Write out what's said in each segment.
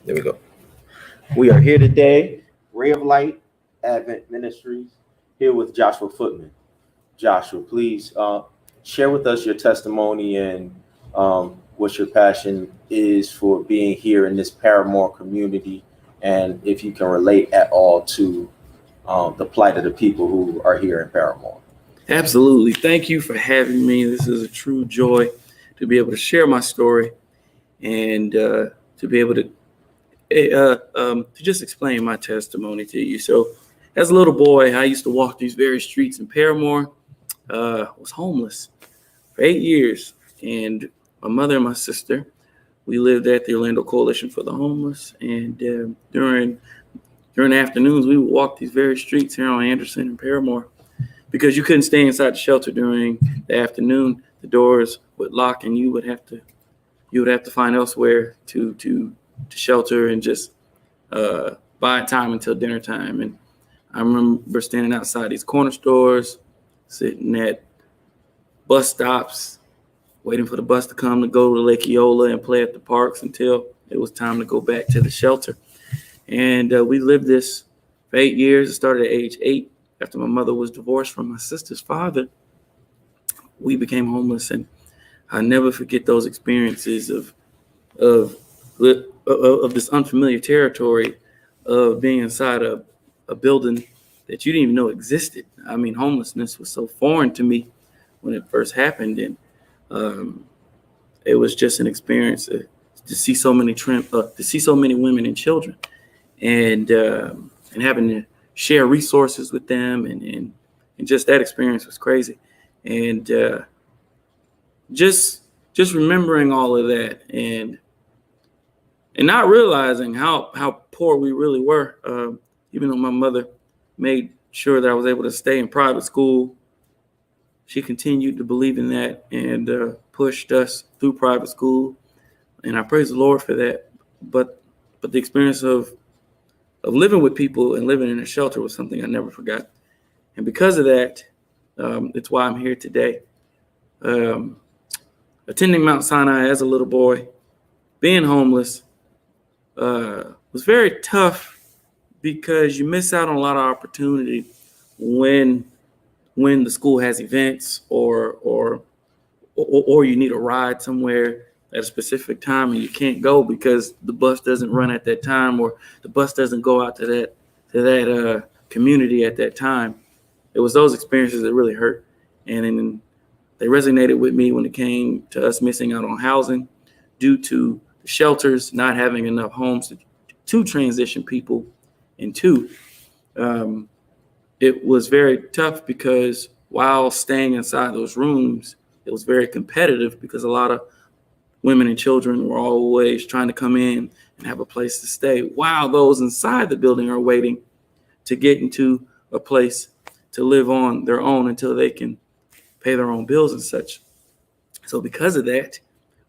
There we go. We are here today, Ray of Light Advent Ministries, here with Joshua Footman. Joshua, please share with us your testimony and what your passion is for being here in this Paramore community, and if you can relate at all to the plight of the people who are here in Paramore. Absolutely. Thank you for having me. This is a true joy to be able to share my story and to be able to just explain my testimony to you. So, as a little boy, I used to walk these very streets in Paramore. Was homeless for 8 years, and my mother and my sister, we lived at the Orlando Coalition for the Homeless. And during the afternoons, we would walk these very streets here on Anderson and Paramore because you couldn't stay inside the shelter during the afternoon. The doors would lock, and you would have to find elsewhere to shelter and just buy time until dinner time. And I remember standing outside these corner stores, sitting at bus stops, waiting for the bus to come to go to Lake Eola and play at the parks until it was time to go back to the shelter. And we lived this for 8 years. It started at age 8. After my mother was divorced from my sister's father, we became homeless. And I never forget those experiences of this unfamiliar territory of being inside a building that you didn't even know existed. I mean, homelessness was so foreign to me when it first happened. And it was just an experience to see so many women and children, and having to share resources with them, and just that experience was crazy. And just remembering all of that, and not realizing how poor we really were, even though my mother made sure that I was able to stay in private school. She continued to believe in that and pushed us through private school, and I praise the Lord for that. But the experience of living with people and living in a shelter was something I never forgot. And because of that, it's why I'm here today. Attending Mount Sinai as a little boy, being homeless, was very tough because you miss out on a lot of opportunity when the school has events or you need a ride somewhere at a specific time and you can't go because the bus doesn't run at that time, or the bus doesn't go out to that community at that time. It was those experiences that really hurt, and they resonated with me when it came to us missing out on housing due to the shelters not having enough homes to transition people into. It was very tough because while staying inside those rooms, it was very competitive because a lot of women and children were always trying to come in and have a place to stay, while those inside the building are waiting to get into a place to live on their own until they can pay their own bills and such. So because of that,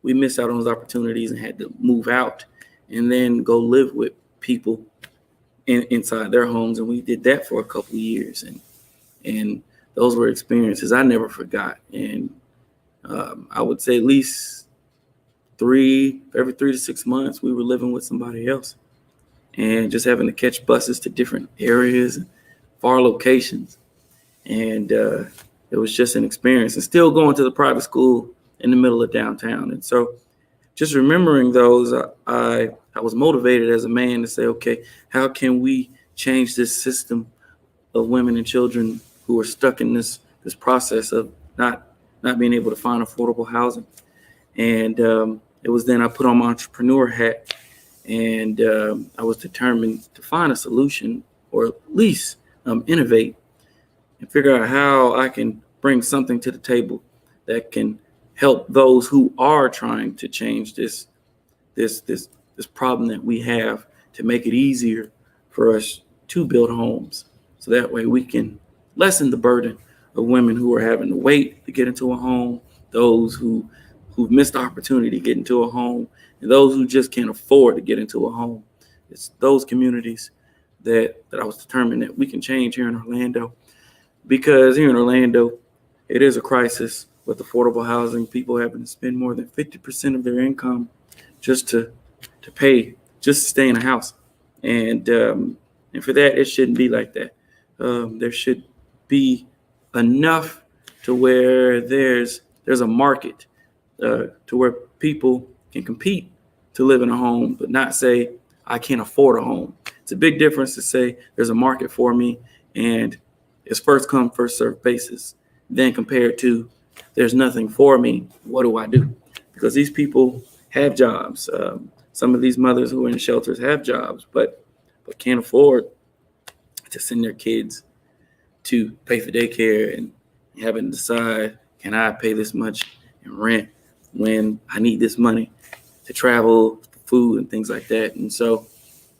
we missed out on those opportunities and had to move out and then go live with people inside their homes. And we did that for a couple of years. And those were experiences I never forgot. And I would say at least every 3 to 6 months, we were living with somebody else and just having to catch buses to different areas, far locations. And it was just an experience, and still going to the private school in the middle of downtown. And so just remembering those, I was motivated as a man to say, okay, how can we change this system of women and children who are stuck in this process of not being able to find affordable housing? And it was then I put on my entrepreneur hat, and I was determined to find a solution, or at least innovate and figure out how I can bring something to the table that can help those who are trying to change this problem that we have, to make it easier for us to build homes. So that way we can lessen the burden of women who are having to wait to get into a home, those who've missed the opportunity to get into a home, and those who just can't afford to get into a home. It's those communities that I was determined that we can change here in Orlando, because here in Orlando, it is a crisis with affordable housing. People having to spend more than 50% of their income just to pay just to stay in a house. And for that, it shouldn't be like that. There should be enough to where there's a market to where people can compete to live in a home, but not say, I can't afford a home. It's a big difference to say there's a market for me and it's first come, first served basis, then compared to there's nothing for me. What do I do? Because these people have jobs. Some of these mothers who are in shelters have jobs, but can't afford to send their kids to pay for daycare and having to decide, can I pay this much in rent when I need this money to travel, food, and things like that. And so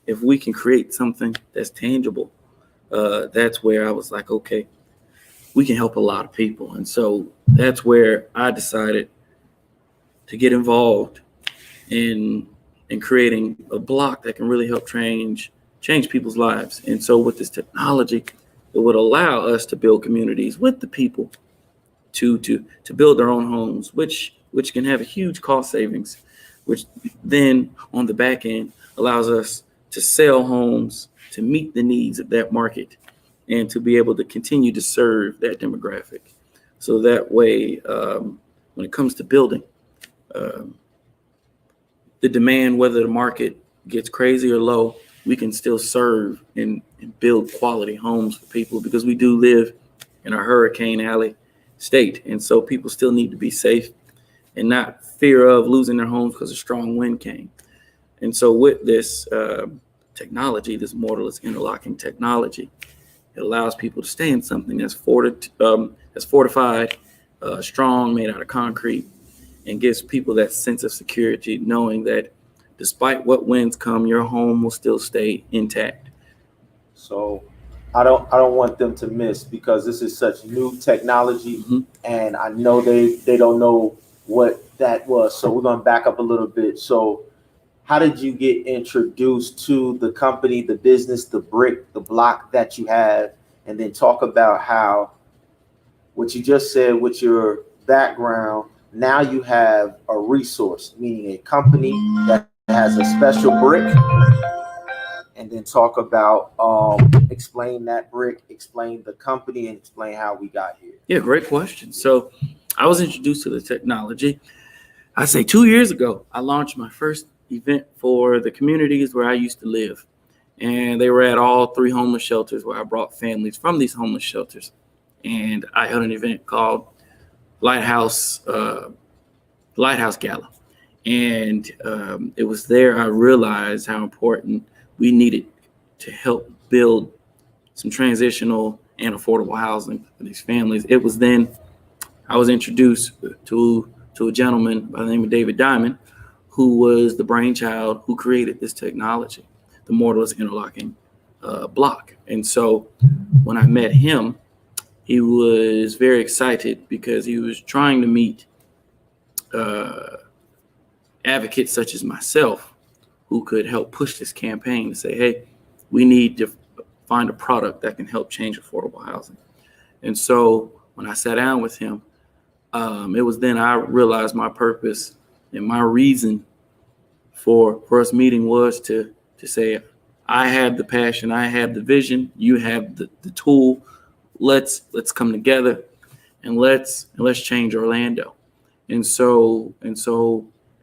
if we can create something that's tangible, that's where I was like, okay, we can help a lot of people. And so that's where I decided to get involved in creating a block that can really help change people's lives. And so with this technology, it would allow us to build communities with the people to build their own homes, which can have a huge cost savings, which then on the back end allows us to sell homes to meet the needs of that market and to be able to continue to serve that demographic. So that way, when it comes to building, the demand, whether the market gets crazy or low, we can still serve and build quality homes for people, because we do live in a Hurricane Alley state. And so people still need to be safe and not fear of losing their homes because a strong wind came. And so with this technology, this mortarless interlocking technology, it allows people to stay in something that's fortified, strong, made out of concrete, and gives people that sense of security, knowing that despite what winds come, your home will still stay intact. So I don't want them to miss, because this is such new technology, Mm-hmm. and I know they don't know what that was. So we're going to back up a little bit. So how did you get introduced to the company, the business, the brick, the block that you have, and then talk about how what you just said with your background, now you have a resource, meaning a company that has a special brick, and then talk about explain that brick, explain the company, and explain how we got here. Yeah, great question. So I was introduced to the technology, I say 2 years ago. I launched my first event for the communities where I used to live. And they were at all 3 homeless shelters where I brought families from these homeless shelters. And I held an event called Lighthouse Gala. And it was there I realized how important we needed to help build some transitional and affordable housing for these families. It was then I was introduced to a gentleman by the name of David Diamond, who was the brainchild who created this technology, the mortarless interlocking block. And so when I met him, he was very excited because he was trying to meet advocates such as myself who could help push this campaign to say, hey, we need to find a product that can help change affordable housing. And so when I sat down with him, it was then I realized my purpose and my reason for us meeting was to say, I have the passion, I have the vision, you have the tool. Let's come together and let's change Orlando. And so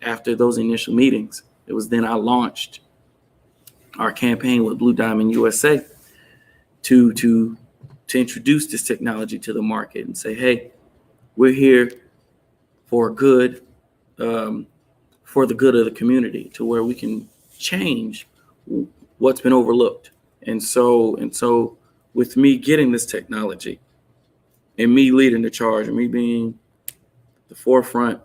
after those initial meetings, it was then I launched our campaign with Blue Diamond USA to introduce this technology to the market and say, hey, we're here for good, for the good of the community, to where we can change what's been overlooked. And so with me getting this technology and me leading the charge and me being the forefront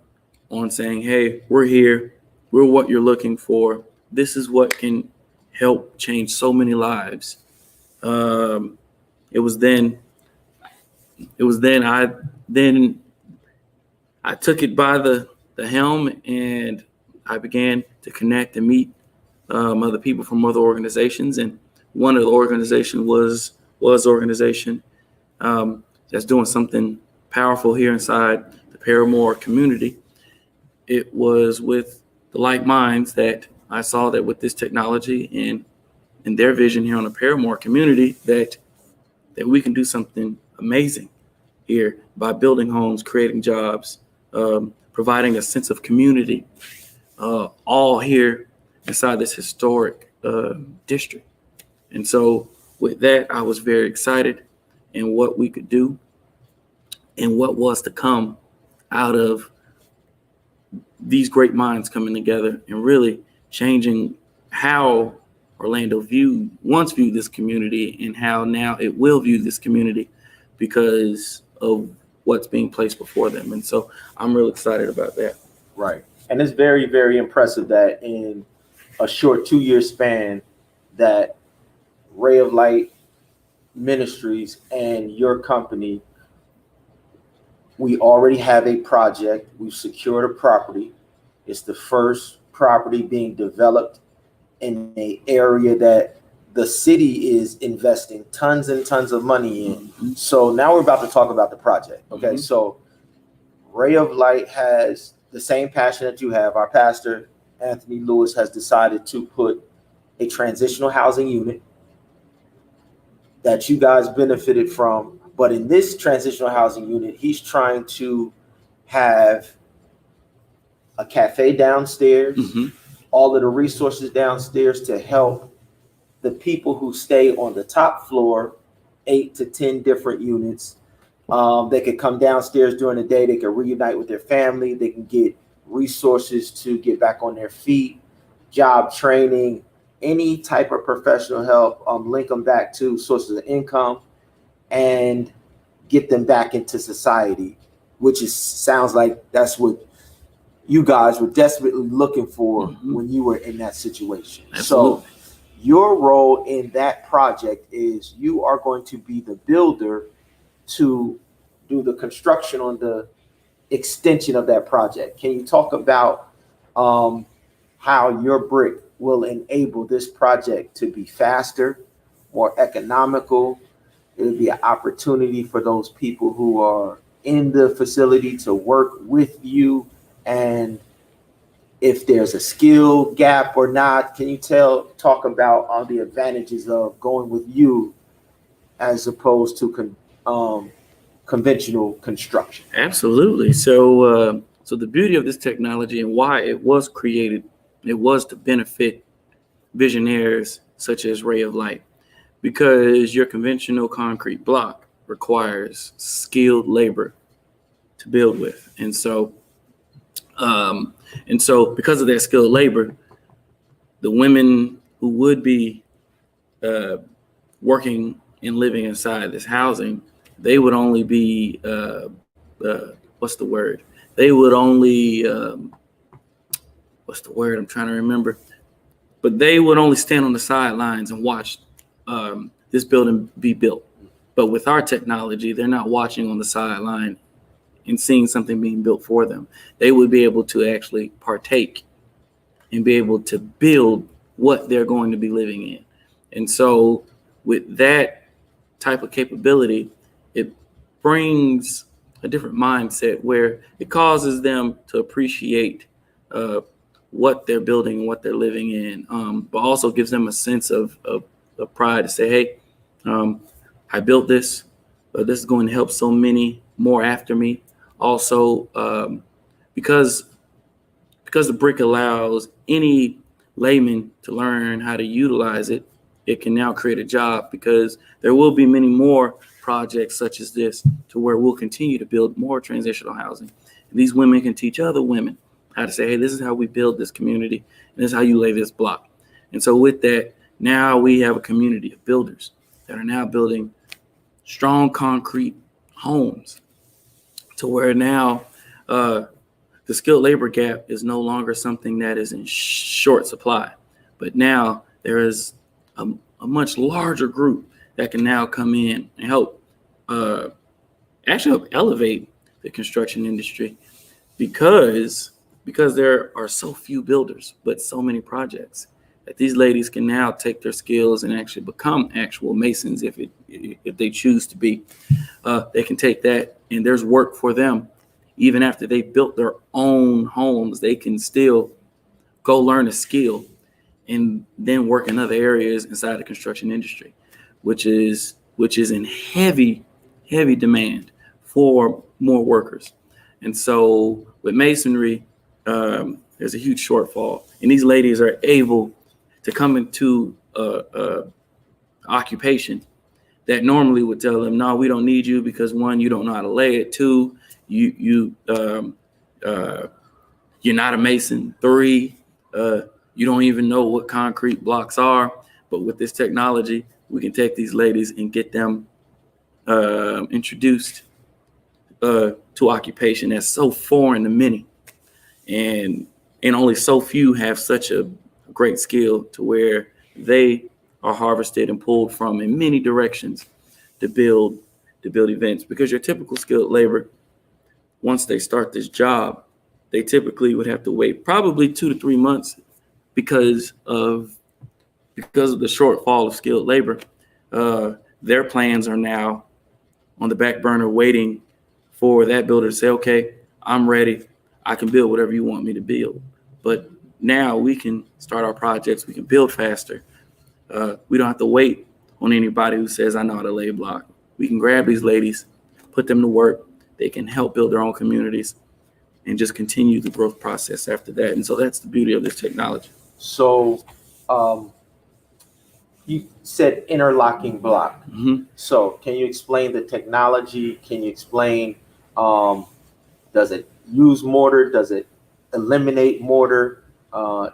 on saying, hey, we're here, we're what you're looking for, this is what can help change so many lives. It was then I took it by the helm, and I began to connect and meet other people from other organizations. And one of the organizations was organization that's doing something powerful here inside the Paramore community. It was with the like minds that I saw that with this technology and their vision here on the Paramore community, that we can do something amazing here by building homes, creating jobs, providing a sense of community, all here inside this historic district. And so with that, I was very excited in what we could do and what was to come out of these great minds coming together and really changing how Orlando once viewed this community and how now it will view this community because of what's being placed before them. And so I'm real excited about that. Right. And it's very, very impressive that in a short 2-year span that Ray of Light Ministries and your company, we already have a project. We've secured a property. It's the first property being developed in an area that the city is investing tons and tons of money in. Mm-hmm. So now we're about to talk about the project. Okay. Mm-hmm. So Ray of Light has the same passion that you have. Our pastor, Anthony Lewis, has decided to put a transitional housing unit that you guys benefited from. But in this transitional housing unit, he's trying to have a cafe downstairs, mm-hmm. all of the resources downstairs to help the people who stay on the top floor, 8 to 10 different units. They could come downstairs during the day. They can reunite with their family. They can get resources to get back on their feet, job training, any type of professional help, link them back to sources of income and get them back into society, which sounds like that's what you guys were desperately looking for mm-hmm. when you were in that situation. Absolutely. So your role in that project is you are going to be the builder to do the construction on the extension of that project. Can you talk about how your brick will enable this project to be faster, more economical? It would be an opportunity for those people who are in the facility to work with you. And if there's a skill gap or not, can you talk about all the advantages of going with you as opposed to conventional construction? Absolutely. So the beauty of this technology and why it was created, it was to benefit visionaries such as Ray of Light, because your conventional concrete block requires skilled labor to build with. And so because of that skilled labor, the women who would be working and living inside this housing, they would only be what's the word? They would only what's the word? I'm trying to remember. But they would only stand on the sidelines and watch this building be built. But with our technology, they're not watching on the sideline and seeing something being built for them. They would be able to actually partake and be able to build what they're going to be living in. And so with that type of capability, it brings a different mindset where it causes them to appreciate what they're building and what they're living in, but also gives them a sense of pride to say, hey, I built this, but this is going to help so many more after me. Also, because the brick allows any layman to learn how to utilize it, it can now create a job, because there will be many more projects such as this to where we'll continue to build more transitional housing. And these women can teach other women how to say, hey, this is how we build this community, and this is how you lay this block. And so with that, now we have a community of builders that are now building strong concrete homes, to where now the skilled labor gap is no longer something that is in short supply, but now there is a much larger group that can now come in and help elevate the construction industry, because there are so few builders, but so many projects, that these ladies can now take their skills and actually become actual masons if they choose to be. They can take that, and there's work for them. Even after they built their own homes, they can still go learn a skill and then work in other areas inside the construction industry, which is in heavy demand for more workers. And so with masonry, there's a huge shortfall, and these ladies are able to come into a occupation that normally would tell them, no, we don't need you because one, you don't know how to lay it. Two, you're not a mason. Three, you don't even know what concrete blocks are. But with this technology, we can take these ladies and get them introduced to occupation that's so foreign to many, and only so few have such a great skill to where they are harvested and pulled from in many directions to build events. Because your typical skilled labor, once they start this job, they typically would have to wait probably 2 to 3 months because of the shortfall of skilled labor. Their plans are now on the back burner waiting for that builder to say, okay, I'm ready. I can build whatever you want me to build. But now we can start our projects. We can build faster. We don't have to wait on anybody who says, I know how to lay a block. We can grab these ladies, put them to work. They can help build their own communities and just continue the growth process after that. And so that's the beauty of this technology. So you said interlocking block. Mm-hmm. So can you explain the technology? Can you explain, does it use mortar? Does it eliminate mortar?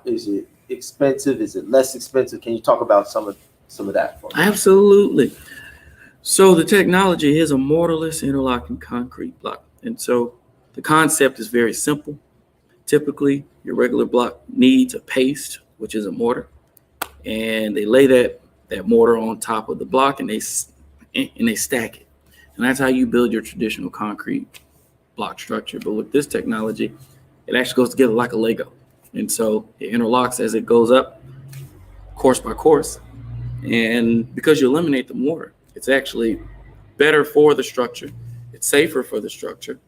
Is it expensive? Is it less expensive? Can you talk about some of that for me? Absolutely. So the technology is a mortarless interlocking concrete block. And so the concept is very simple. Typically, your regular block needs a paste, which is a mortar, and they lay that mortar on top of the block, and they stack it. And that's how you build your traditional concrete block structure. But with this technology, it actually goes together like a Lego. And so it interlocks as it goes up, course by course. And because you eliminate the mortar, it's actually better for the structure. It's safer for the structure.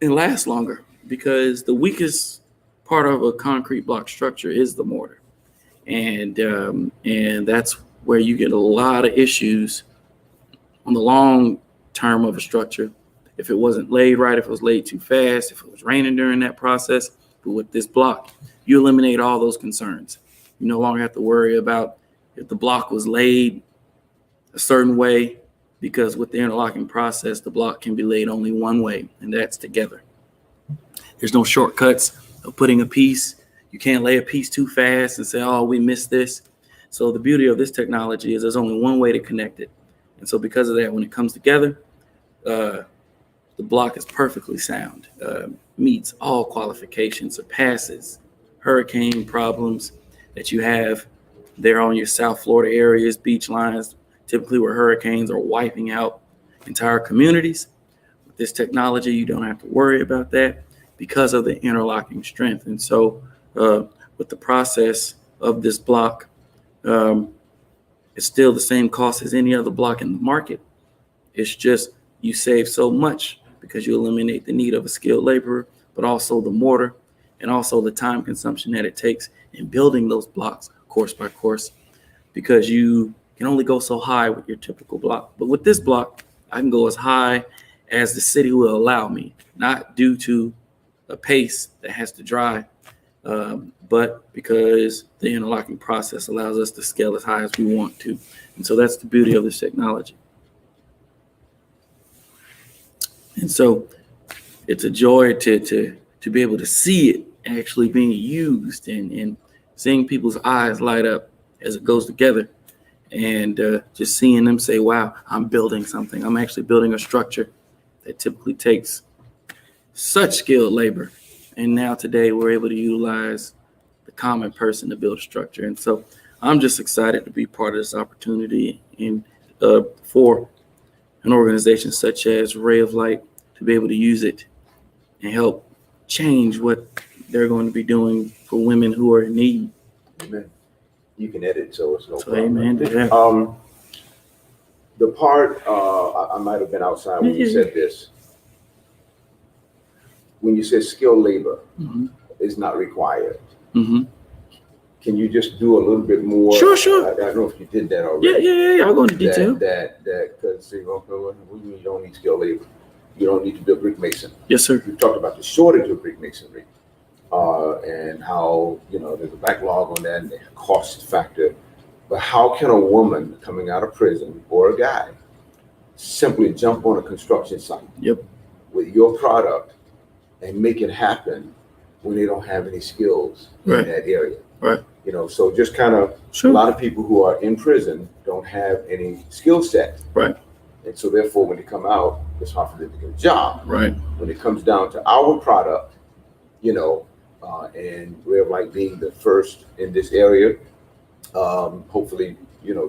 It lasts longer because the weakest part of a concrete block structure is the mortar. And that's where you get a lot of issues on the long term of a structure. If it wasn't laid right, if it was laid too fast, if it was raining during that process. But with this block, you eliminate all those concerns. You no longer have to worry about if the block was laid a certain way, because with the interlocking process, the block can be laid only one way, and that's together. There's no shortcuts of putting a piece. You can't lay a piece too fast and say, oh, we missed this. So the beauty of this technology is there's only one way to connect it. And so because of that, when it comes together, the block is perfectly sound, meets all qualifications, surpasses hurricane problems that you have there on your South Florida areas, beach lines, typically where hurricanes are wiping out entire communities. With this technology, you don't have to worry about that because of the interlocking strength. And so with the process of this block, it's still the same cost as any other block in the market. It's just you save so much because you eliminate the need of a skilled laborer, but also the mortar and also the time consumption that it takes in building those blocks course by course, because you can only go so high with your typical block. But with this block, I can go as high as the city will allow me, not due to a pace that has to dry, but because the interlocking process allows us to scale as high as we want to. And so that's the beauty of this technology. And so it's a joy to be able to see it actually being used and seeing people's eyes light up as it goes together, and just seeing them say, wow, I'm building something. I'm actually building a structure that typically takes such skilled labor. And now today we're able to utilize the common person to build a structure. And so I'm just excited to be part of this opportunity and for an organization such as Ray of Light to be able to use it and help change what they're going to be doing for women who are in need. Amen. You can edit, so it's no So problem. amen to that. The part I might have been outside when you said this. When you said skilled labor Mm-hmm. is not required. Mm-hmm. can you just do a little bit more? Sure. I don't know if you did that already. Yeah. I'll go into detail. That because you don't need skilled labor. You don't need to be a brick mason. Yes, sir. We've talked about the shortage of brick masonry, and how there's a backlog on that and the cost factor. But how can a woman coming out of prison or a guy simply jump on a construction site with your product and make it happen when they don't have any skills in that area? Right. So just kind of a lot of people who are in prison don't have any skill set. Right. And so therefore, when they come out, it's hard for them to get a job. Right. When it comes down to our product, and Ray of Light being the first in this area, hopefully,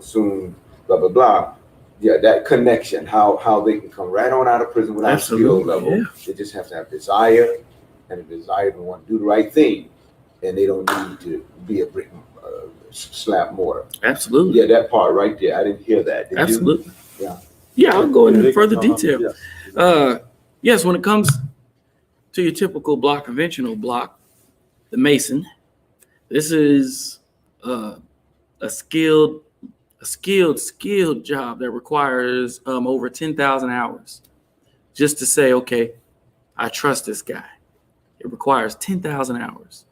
soon, blah, blah, blah. Yeah, that connection, how they can come right on out of prison without a skill level. Yeah. They just have to have desire and a desire to want to do the right thing. And they don't need to be a brick slab mortar. Absolutely. Yeah, that part right there. I didn't hear that. Did Absolutely. You? Yeah. Yeah, I'll go into further detail. Yes, when it comes to your typical block, conventional block, the mason, this is a skilled job that requires over 10,000 hours just to say, okay, I trust this guy. It requires 10,000 hours.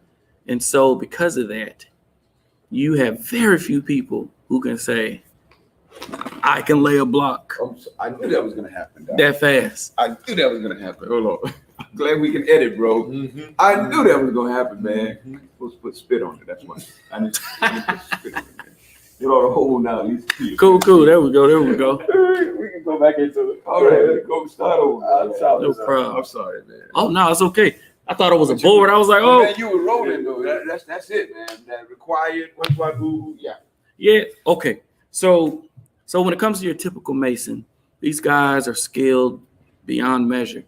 And so because of that, you have very few people who can say, I can lay a block. I knew that was going to happen. Doc. That fast. I knew that was going to happen. Hold on. I'm glad we can edit, bro. Mm-hmm. I knew that was going to happen, man. Mm-hmm. Supposed to put spit on it. That's why. I need to put spit on it, man. You're on a hole now. Cool. There we go. We can go back into it. All right. Go start over. No problem. I'm sorry, man. Oh, no, it's okay. I thought it was a board. I was like, oh. Man, you were rolling, though. That's it, man. That required. Yeah. Okay. So when it comes to your typical mason, these guys are skilled beyond measure.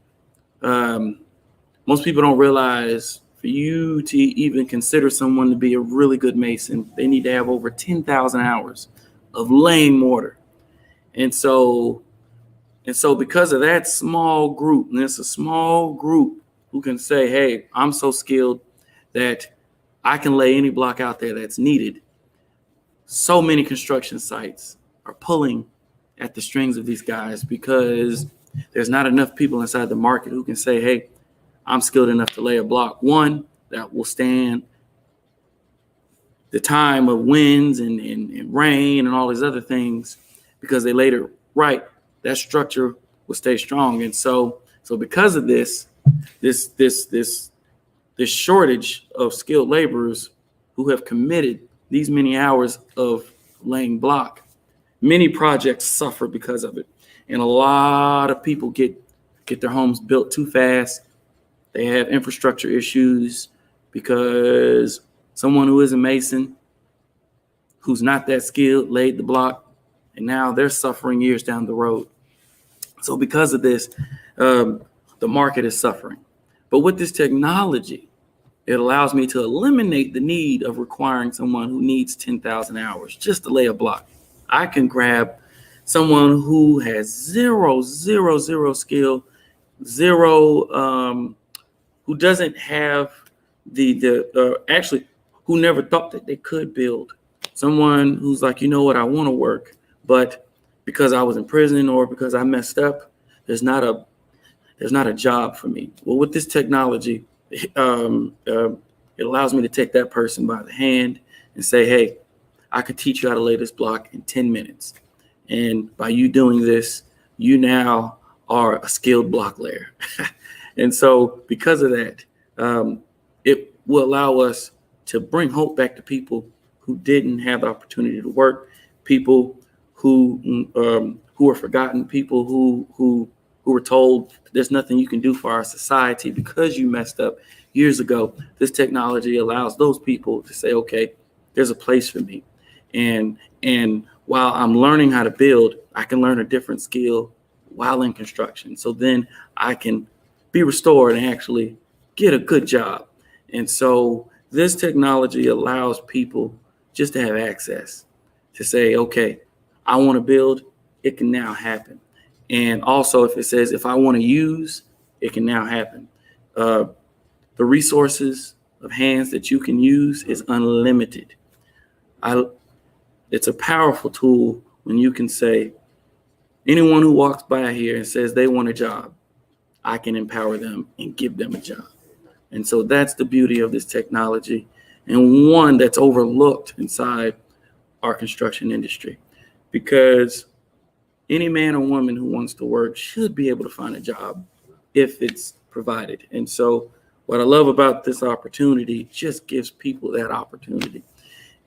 Most people don't realize for you to even consider someone to be a really good mason, they need to have over 10,000 hours of laying mortar. And so because of that small group, and it's a small group who can say, hey, I'm so skilled that I can lay any block out there that's needed. So many construction sites are pulling at the strings of these guys because there's not enough people inside the market who can say, hey, I'm skilled enough to lay a block, one, that will stand the time of winds and rain and all these other things, because they laid it right, that structure will stay strong. And so because of this shortage of skilled laborers who have committed these many hours of laying block, many projects suffer because of it. And a lot of people get their homes built too fast. They have infrastructure issues because someone who is a mason, who's not that skilled, laid the block, and now they're suffering years down the road. So because of this, the market is suffering. But with this technology, it allows me to eliminate the need of requiring someone who needs 10,000 hours just to lay a block. I can grab someone who has zero skill, who doesn't have actually who never thought that they could build. Someone who's like, you know what, I want to work, but because I was in prison or because I messed up, there's not a job for me. Well, with this technology, it allows me to take that person by the hand and say, hey, I could teach you how to lay this block in 10 minutes. And by you doing this, you now are a skilled block layer. And so because of that, it will allow us to bring hope back to people who didn't have the opportunity to work, people who are forgotten, people who were told there's nothing you can do for our society because you messed up years ago. This technology allows those people to say, okay, there's a place for me. And while I'm learning how to build, I can learn a different skill while in construction. So then I can be restored and actually get a good job. And so this technology allows people just to have access to say, okay, I want to build, it can now happen. And also if it says, if I want to use, it can now happen. The resources of hands that you can use is unlimited. It's a powerful tool when you can say, anyone who walks by here and says they want a job, I can empower them and give them a job. And so that's the beauty of this technology, and one that's overlooked inside our construction industry, because any man or woman who wants to work should be able to find a job if it's provided. And so what I love about this opportunity, just gives people that opportunity,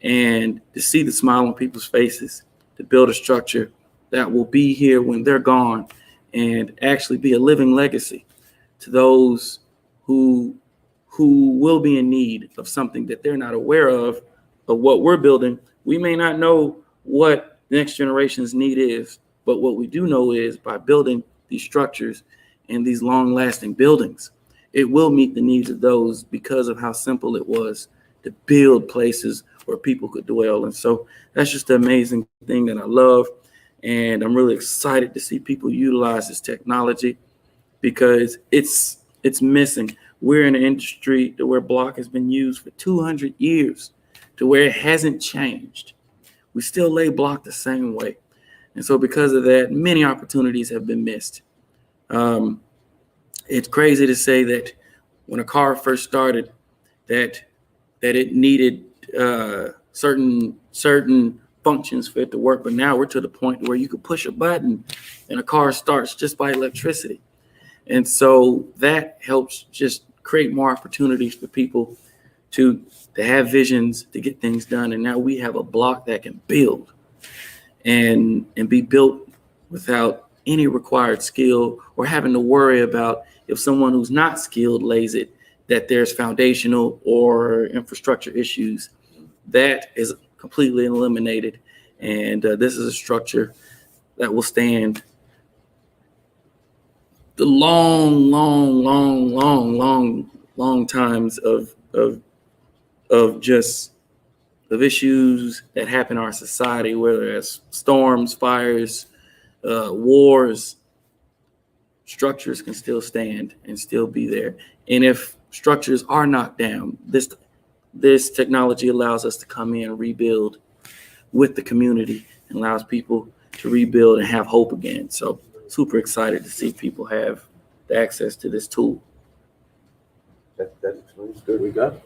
and to see the smile on people's faces, to build a structure that will be here when they're gone and actually be a living legacy to those who will be in need of something that they're not aware of what we're building. We may not know what the next generation's need is, but what we do know is by building these structures and these long-lasting buildings, it will meet the needs of those because of how simple it was to build places where people could dwell. And so that's just an amazing thing that I love. And I'm really excited to see people utilize this technology, because it's missing. We're in an industry where block has been used for 200 years, to where it hasn't changed. We still lay block the same way. And so because of that, many opportunities have been missed. It's crazy to say that when a car first started, that it needed certain functions for it to work. But now we're to the point where you could push a button and a car starts just by electricity. And so that helps just create more opportunities for people to have visions, to get things done. And now we have a block that can build and be built without any required skill, or having to worry about, if someone who's not skilled lays it, that there's foundational or infrastructure issues. That is completely eliminated. And this is a structure that will stand the long times of issues that happen in our society, whether it's storms, fires, wars. Structures can still stand and still be there. And if structures are knocked down, this technology allows us to come in and rebuild with the community, and allows people to rebuild and have hope again. So super excited to see people have the access to this tool. That explains good. We got it.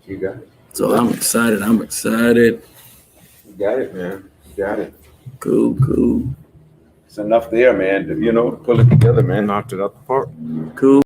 You got it. So I'm excited. You got it, man. You got it. Cool. It's enough there, man. To pull it together, man. Knocked it out the park. Cool.